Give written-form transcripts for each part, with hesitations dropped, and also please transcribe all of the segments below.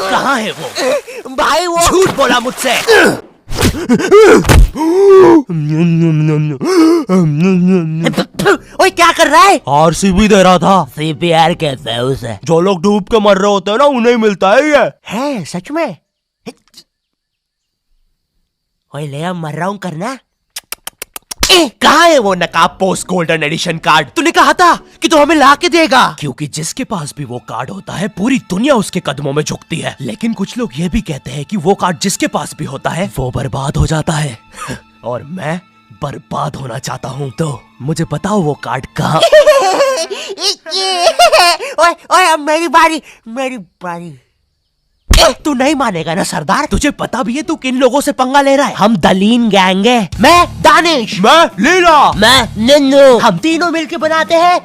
कहाँ है वो? भाई वो झूठ बोला मुझसे। ओए क्या कर रहा है? आरसीबी दे रहा था। सीपीआर कहते हैं उसे। जो लोग डूब के मर रहे होते हैं ना, उन्हें मिलता है ये। है सच में? ओए ले अब मर रहा हूँ करना। कहाँ है वो नकाब पोस्ट गोल्डन एडिशन कार्ड? तूने कहा था कि तू हमें ला के देगा। क्योंकि जिसके पास भी वो कार्ड होता है, पूरी दुनिया उसके कदमों में झुकती है। लेकिन कुछ लोग ये भी कहते हैं कि वो कार्ड जिसके पास भी होता है वो बर्बाद हो जाता है। और मैं बर्बाद होना चाहता हूँ, तो मुझे बताओ वो कार्ड कहाँ? ओए ओए अब मेरी बारी। तू नहीं मानेगा ना सरदार? तुझे पता भी है तू किन लोगों से पंगा ले रहा है? हम दलीन गैंग है। मैं दानिश, मैं लीला, मैं नन्नू, हम तीनों मिलके बनाते हैं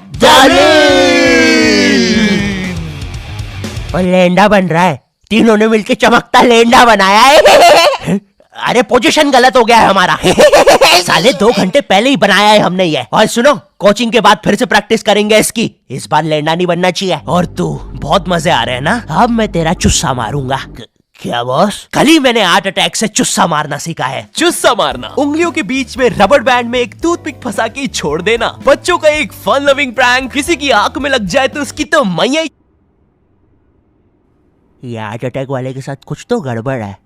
और लेंडा बन रहा है। तीनों ने मिलके चमकता लेंडा बनाया है। अरे पोजीशन गलत हो गया है हमारा। साले 2 घंटे पहले ही बनाया है हमने ये। और सुनो, कोचिंग के बाद फिर से प्रैक्टिस करेंगे इसकी। इस बार लेंडा नहीं बनना चाहिए। और तू बहुत मजे आ रहे हैं ना? अब मैं तेरा चुस्सा मारूंगा। क्या बॉस? कल ही मैंने हार्ट अटैक से चुस्सा मारना सीखा है। चुस्सा मारना उंगलियों के बीच में रबर बैंड में एक टूथपिक फंसा के छोड़ देना। बच्चों का एक फन लविंग प्रैंक। किसी की आंख में लग जाए तो उसकी तो मैया। ये हार्ट अटैक वाले के साथ कुछ तो गड़बड़ है।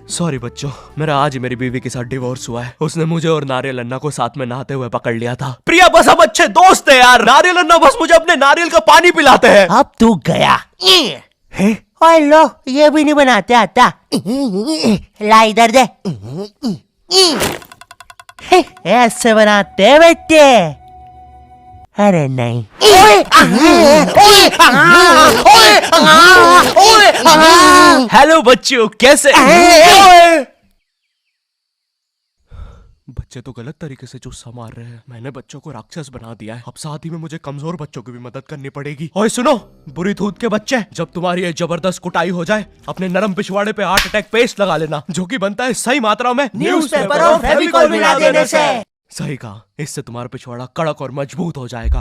सॉरी बच्चों, मेरा आज ही मेरी बीवी के साथ डिवोर्स हुआ है। उसने मुझे और नारियल अन्ना को साथ में नहाते हुए पकड़ लिया था। प्रिया बस हम अच्छे दोस्त हैं यार। नारियल अन्ना बस मुझे अपने नारियल का पानी पिलाते हैं। अब तू गया। ओए लो, ये भी नहीं बनाते आता। ला इधर दे। ऐसे बनाते हैं बेटे। अरे नहीं। हेलो बच्चों, कैसे? बच्चे तो गलत तरीके से चुस्सा मार रहे हैं। मैंने बच्चों को राक्षस बना दिया है। अब साथ ही में मुझे कमजोर बच्चों की भी मदद करनी पड़ेगी। ओए सुनो, बुरी धूत के बच्चे, जब तुम्हारी ये जबरदस्त कुटाई हो जाए, अपने नरम पिछवाड़े पे हार्ट अटैक पेस्ट लगा लेना, जो कि बनता है सही मात्रा में न्यूज़पेपर और फेविकोल मिला देने से। सही कहा, इससे तुम्हारा पिछवाड़ा कड़क और मजबूत हो जाएगा।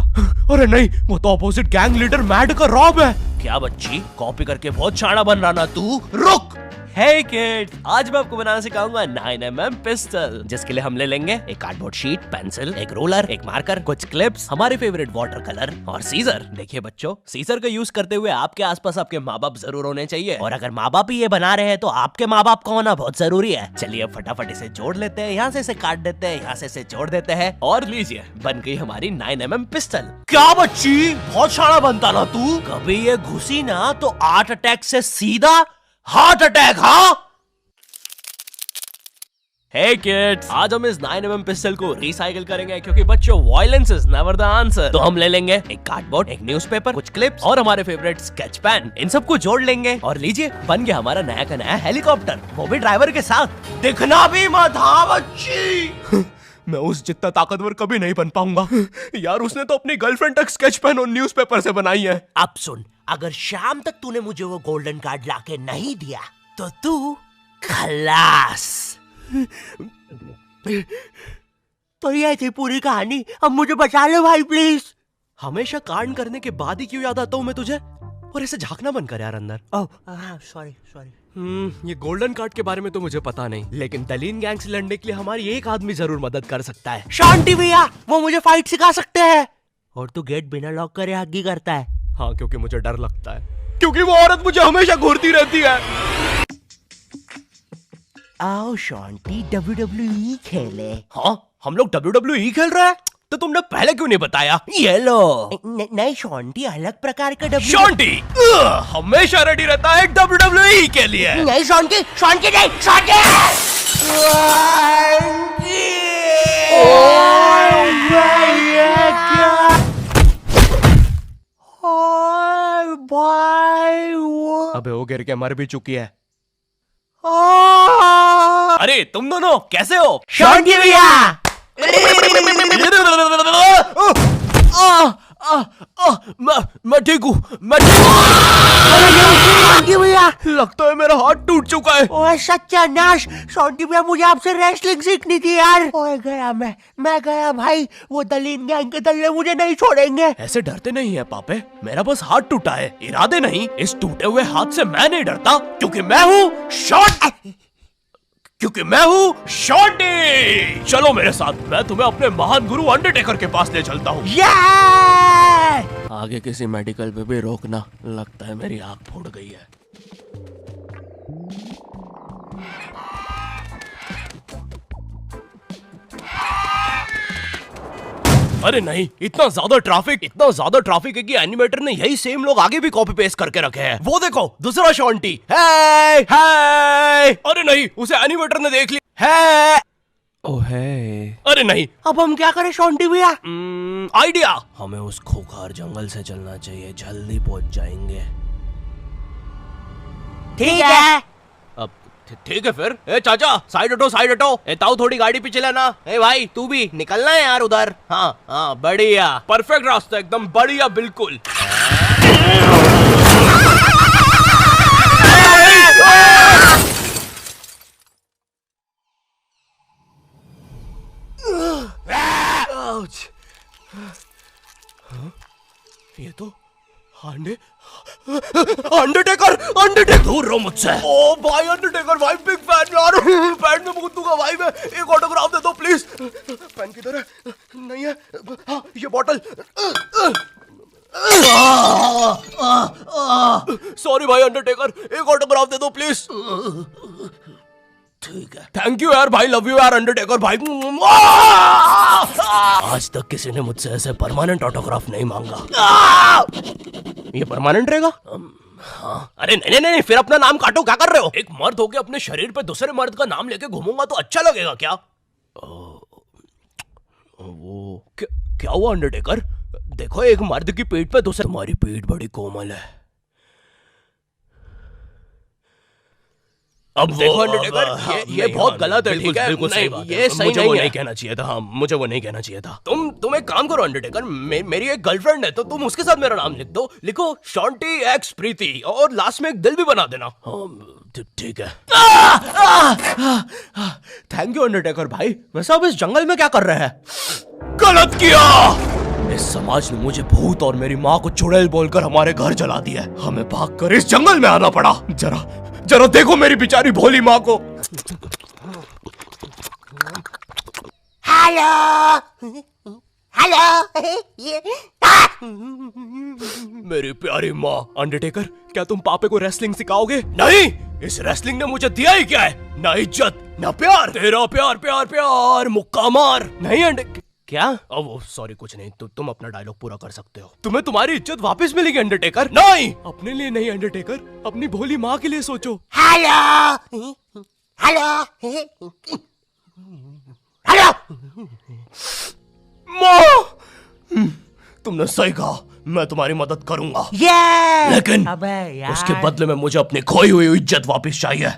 अरे नहीं, वो तो अपोजिट गैंग लीडर मैड का रॉब है। क्या बच्ची, कॉपी करके बहुत शाना बन रहा ना तू? रुक। हे किड, आज मैं आपको बनाना सिखाऊंगा 9mm पिस्टल, जिसके लिए हम ले लेंगे एक कार्डबोर्ड शीट, पेंसिल, एक रोलर, एक मार्कर, कुछ क्लिप्स, हमारे फेवरेट वाटर कलर और सीजर। देखिए बच्चों, सीजर का यूज करते हुए आपके आसपास आपके माँ बाप जरूर होने चाहिए। और अगर माँ बाप ही ये बना रहे हैं तो आपके माँ बाप का होना बहुत जरूरी है। चलिए अब फटाफट इसे जोड़ लेते हैं। यहाँ से इसे काट देते हैं, यहाँ से इसे जोड़ देते हैं और लीजिए, बन गई हमारी 9mm पिस्टल। क्या बच्ची, बहुत शाना बनता ना तू? कभी ये घुसी ना तो हार्ट अटैक से सीधा हार्ट अटैक। हाँ हे किड्स, आज हम इस 9mm पिस्टल को रिसाइकिल करेंगे, क्योंकि बच्चों violence is never the answer. तो हम ले लेंगे एक कार्डबोर्ड, एक न्यूज़पेपर, कुछ क्लिप्स और हमारे फेवरेट स्केच पेन। इन सबको जोड़ लेंगे और लीजिए, बन गया हमारा नया का नया हेलीकॉप्टर, वो भी ड्राइवर के साथ। दिखना भी मत। हाँ बच्ची। मैं उस जितना ताकतवर कभी नहीं बन पाऊंगा यार। उसने तो अपनी गर्लफ्रेंड तक स्केच पेन और न्यूज़पेपर से बनाई है। अब सुन, अगर शाम तक तूने मुझे वो गोल्डन कार्ड लाके नहीं दिया तो तू खलास। तो ये थी पूरी कहानी। अब मुझे बचा लो भाई प्लीज। हमेशा कांड करने के बाद ही क्यों याद आता हूँ मैं तुझे? और इसे झांकना बंद कर यार अंदर। Oh sorry. ये गोल्डन कार्ड के बारे में तो मुझे पता नहीं, लेकिन दलीन गैंग से लड़ने के लिए हमारी एक आदमी जरूर मदद कर सकता है। शांति भैया, वो मुझे फाइट सिखा सकते हैं। और तू गेट बिना लॉक करे हग्गी करता है। हाँ, क्योंकि मुझे डर लगता है, क्योंकि वो औरत मुझे हमेशा घूरती रहती है। आओ शांति, WWE खेले। हाँ, हम लोग WWE खेल रहे हैं? तो तुमने पहले क्यों नहीं बताया? ये लो। नहीं शांति, अलग प्रकार का शांति हमेशा रेडी रहता है WWE के लिए। नहीं शांति नहीं शांति। अबे वो गिर के मर भी चुकी है। अरे तुम दोनों कैसे हो? शांति भैया। मैं ठीक हूँ, मैं शॉन्टी भैया, लगता है मेरा हाथ टूट चुका है। ओए सत्यानाश, शॉन्टी भैया मुझे आपसे रेसलिंग सीखनी थी यार। ओए गया मैं गया भाई, वो दलीन गैंग के दल्ले मुझे नहीं छोड़ेंगे। ऐसे डरते नहीं है पापे, मेरा बस हाथ टूटा है, इरादे नहीं। इस टूटे हुए हाथ से मैं नहीं डरता, क्योंकि मैं हूँ शॉन्टी। चलो मेरे साथ, मैं तुम्हें अपने महान गुरु अंडरटेकर के पास ले चलता हूँ। आगे किसी मेडिकल पे भी रोकना, लगता है मेरी आंख फूट गई है। अरे नहीं, इतना ज्यादा ट्रैफिक है कि एनिमेटर ने यही सेम लोग आगे भी कॉपी पेस्ट करके रखे हैं। वो देखो, दूसरा शॉन्टी। हे अरे नहीं, उसे एनिमेटर ने देख लिया है। ओह है, अरे नहीं, अब हम क्या करें शॉन्टी भैया? आइडिया, हमें उस खूंखार जंगल से चलना चाहिए, जल्दी पहुंच जाएंगे। ठीक है। अब ठीक है फिर। ए चाचा, साइड हटो। ए ताऊ, थोड़ी गाड़ी पीछे लेना। ए भाई, तू भी निकलना है यार उधर। हाँ, बढ़िया, परफेक्ट रास्ता, एकदम बढ़िया, बिल्कुल। ये तो अंडरटेकर दूर रहो मुझसे। ओ भाई अंडरटेकर भाई, बिग फैन यार, पैन में बहुत दूंगा भाई मैं। एक ऑटोग्राफ दे दो प्लीज। पैन किधर है? नहीं है। हाँ, ये बॉटल। सॉरी भाई अंडरटेकर, एक ऑटोग्राफ दे दो प्लीज। ठीक है, थैंक यू यार भाई, लव यू यार अंडरटेकर भाई। आज तक किसी ने मुझसे ऐसे परमानेंट ऑटोग्राफ नहीं मांगा। ये परमानेंट रहेगा? हाँ। अरे नहीं, फिर अपना नाम काटो, क्या कर रहे हो? एक मर्द होके अपने शरीर पे दूसरे मर्द का नाम लेके घूमूंगा तो अच्छा लगेगा क्या? वो क्या हुआ अंडरटेकर? देखो, एक मर्द की पीठ पे दूसरे। तुम्हारी पीठ बड़ी कोमल है। अब देखो अंडरटेकर, ये बहुत गलत है, ठीक है? बिल्कुल सही बात है। ये सही नहीं है। नहीं कहना चाहिए था। हाँ, मुझे वो नहीं कहना चाहिए था। तुम एक काम करो अंडरटेकर, मेरी एक गर्लफ्रेंड है, तो तुम उसके साथ मेरा नाम लिख दो। लिखो शॉन्टी एक्स प्रीति, और लास्ट में एक दिल भी बना देना। ठीक है। थैंक यू अंडरटेकर भाई। वैसे अब इस जंगल में क्या कर रहे हैं? गलत किया। इस समाज ने मुझे भूत और मेरी माँ को चुड़ैल बोलकर हमारे घर जला दिया। हमें भागकर इस जंगल में आना पड़ा। जरा देखो मेरी बेचारी भोली माँ को। हेलो। मेरी प्यारी माँ। अंडरटेकर, क्या तुम पापे को रेसलिंग सिखाओगे? नहीं, इस रेसलिंग ने मुझे दिया ही क्या है? ना इज्जत, ना प्यार। तेरा प्यार मुक्का मार। नहीं क्या? वो सॉरी, कुछ नहीं। तुम अपना डायलॉग पूरा कर सकते हो। तुम्हें तुम्हारी इज्जत वापस मिलेगी अंडरटेकर। नहीं, अपने लिए नहीं अंडरटेकर, अपनी भोली माँ के लिए सोचो। हेलो। माँ, तुमने सही कहा, मैं तुम्हारी मदद करूंगा। लेकिन उसके बदले में मुझे अपनी खोई हुई इज्जत वापस चाहिए।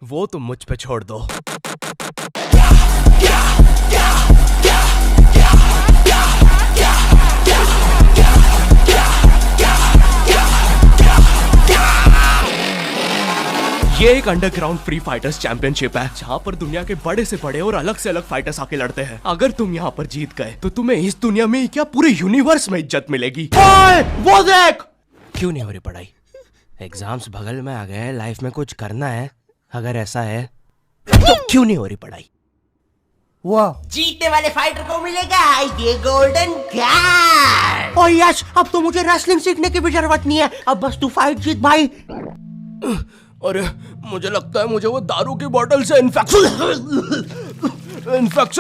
वो तुम मुझ पे छोड़ दो। ये एक अंडरग्राउंड फ्री फाइटर्स चैंपियनशिप है, जहाँ पर दुनिया के बड़े से बड़े और अलग से अलग फाइटर्स आके लड़ते हैं। अगर तुम यहाँ पर जीत गए तो तुम्हें इस दुनिया में क्या, पूरे यूनिवर्स में इज्जत मिलेगी। वो देख। क्यों नहीं हो रही पढ़ाई? एग्जाम्स बगल में आ गए, लाइफ में कुछ करना है। अगर ऐसा है तो क्यों नहीं हो रही पढ़ाई? वो जीतने वाले फाइटर को मिलेगा ये गोल्डन कार्ड। और यस, अब तो मुझे रेसलिंग सीखने की भी जरूरत नहीं है, अब बस तू फाइट जीत भाई। अरे मुझे लगता है मुझे वो दारू की बोतल से इन्फेक्शन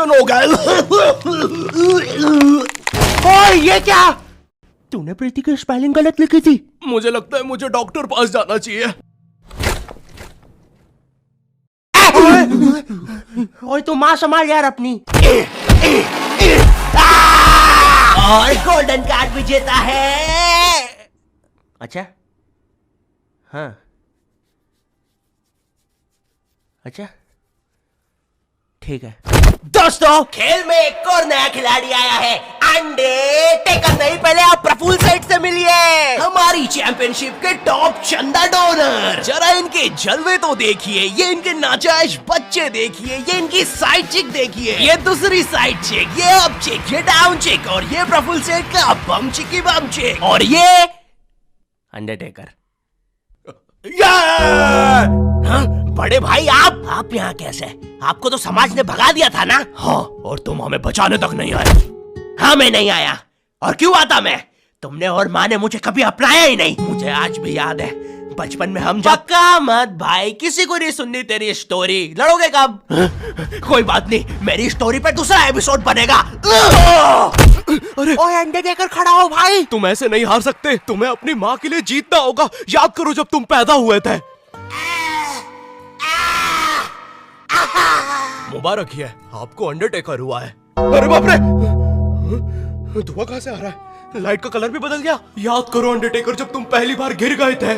हो गया। ओए ये क्या? तूने प्रीति की स्पेलिंग गलत लिखी थी। मुझे लगता है मुझे डॉक्टर पास जाना चाहिए। ओए तू माँ संभाल यार अपनी। और गोल्डन कार्ड विजेता है। अच्छा, हाँ, अच्छा, ठीक है। दोस्तों, खेल में एक और नया खिलाड़ी आया है, अंडरटेकर नहीं भाई पहले आप प्रफुल्ल सेठ से मिलिए, हमारी चैंपियनशिप के टॉप चंदा डोनर। जरा इनके जलवे तो देखिए, ये इनके नाजायज बच्चे देखिए, ये इनकी साइड चिक देखिए, ये दूसरी साइड चिक, ये अप चिक, ये डाउन चिक, और ये प्रफुल्ल सेठ का बम चिकी बम चिक, और ये अंडरटेकर। हाँ? बड़े भाई आप यहाँ कैसे? आपको तो समाज ने भगा दिया था ना? हाँ, और तुम हमें बचाने तक नहीं आए। हाँ, मैं नहीं आया। और क्यों आता मैं? तुमने और माँ ने मुझे कभी अपनाया ही नहीं। मुझे आज भी याद है, बचपन में हम पक्का मत भाई, किसी को नहीं सुननी तेरी स्टोरी। लड़ोगे कब? कोई बात नहीं, मेरी स्टोरी पर दूसरा एपिसोड बनेगा। अरे ओए अंडरटेकर खड़ा हो भाई। तुम ऐसे नहीं हार सकते, तुम्हें अपनी माँ के लिए जीतना होगा। याद करो जब तुम पैदा हुए थे। मुबारक है, आपको अंडरटेकर हुआ है। अरे बाप रे, धुआं कहां से आ रहा है? लाइट का कलर भी बदल गया। याद करो अंडरटेकर, जब तुम पहली बार गिर गए थे।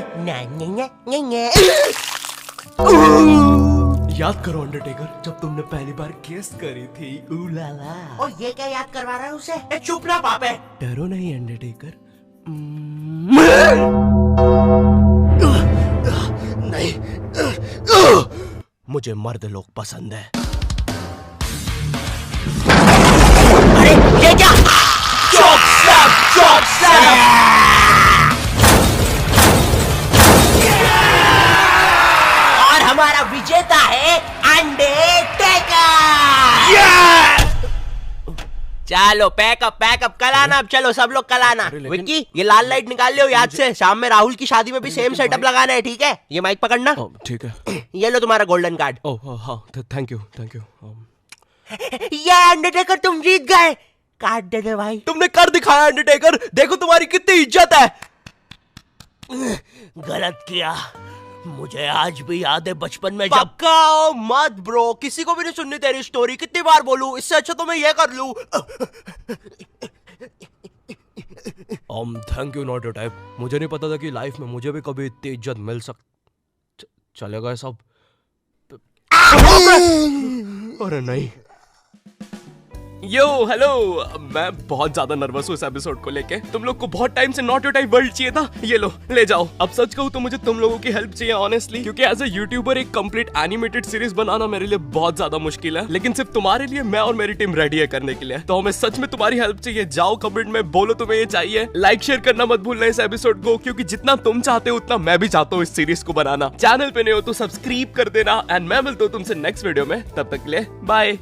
याद करो अंडरटेकर, जब तुमने पहली बार किस करी थी। उलाला। और ये क्या याद करवा रहा है उसे? चुप ना पापे। डरो नहीं अंडरटेकर। नहीं, मुझे मर्द लोग पसंद है। अरे ये क्या? चौक और हमारा विजेता है अंडरटेकर। चलो पैकअप कल आना। अब चलो सब लोग कल आना। विक्की, ये लाल लाइट निकाल लियो याद से। शाम में राहुल की शादी में भी सेम सेटअप लगाना है, ठीक है? ये माइक पकड़ना। ठीक है। ये लो तुम्हारा गोल्डन कार्ड। ओह हाँ, थैंक यू। ये अंडरटेकर तुम जीत गए। कार्ड दे दे भाई। तुमने कर दिखाया अंडरटेकर, देखो तुम्हारी कितनी इज्जत है। गलत किया, मुझे आज भी याद है बचपन में जब। पक्का मत ब्रो, किसी को भी नहीं सुननी तेरी स्टोरी। कितनी बार बोलूं? इससे अच्छा तो मैं ये कर लूं। Thank you not your type. मुझे नहीं पता था कि लाइफ में मुझे भी कभी इतनी इज्जत मिल चलेगा सब। अरे नहीं। यो हेलो, मैं बहुत ज्यादा नर्वस हूँ इस एपिसोड को लेके। तुम लोग को बहुत टाइम से नॉट योर टाइप वर्ल्ड चाहिए था। ये लो, ले जाओ। अब सच कहूँ तो मुझे तुम लोगों की हेल्प चाहिए ऑनेस्टली, क्योंकि एज ए यूट्यूबर एक कंप्लीट एनिमेटेड सीरीज बनाना मेरे लिए बहुत ज्यादा मुश्किल है। लेकिन सिर्फ तुम्हारे लिए मैं और मेरी टीम रेडी है करने के लिए। तो हमें सच में तुम्हारी हेल्प चाहिए। जाओ कमेंट में बोलो तुम्हें ये चाहिए। लाइक शेयर करना मत भूलना इस एपिसोड को, क्योंकि जितना तुम चाहते हो उतना मैं भी चाहता हूँ इस सीरीज को बनाना। चैनल पे नहीं हो तो सब्सक्राइब कर देना। एंड मैं मिलता हूँ तुमसे नेक्स्ट वीडियो में। तब तक के लिए बाय।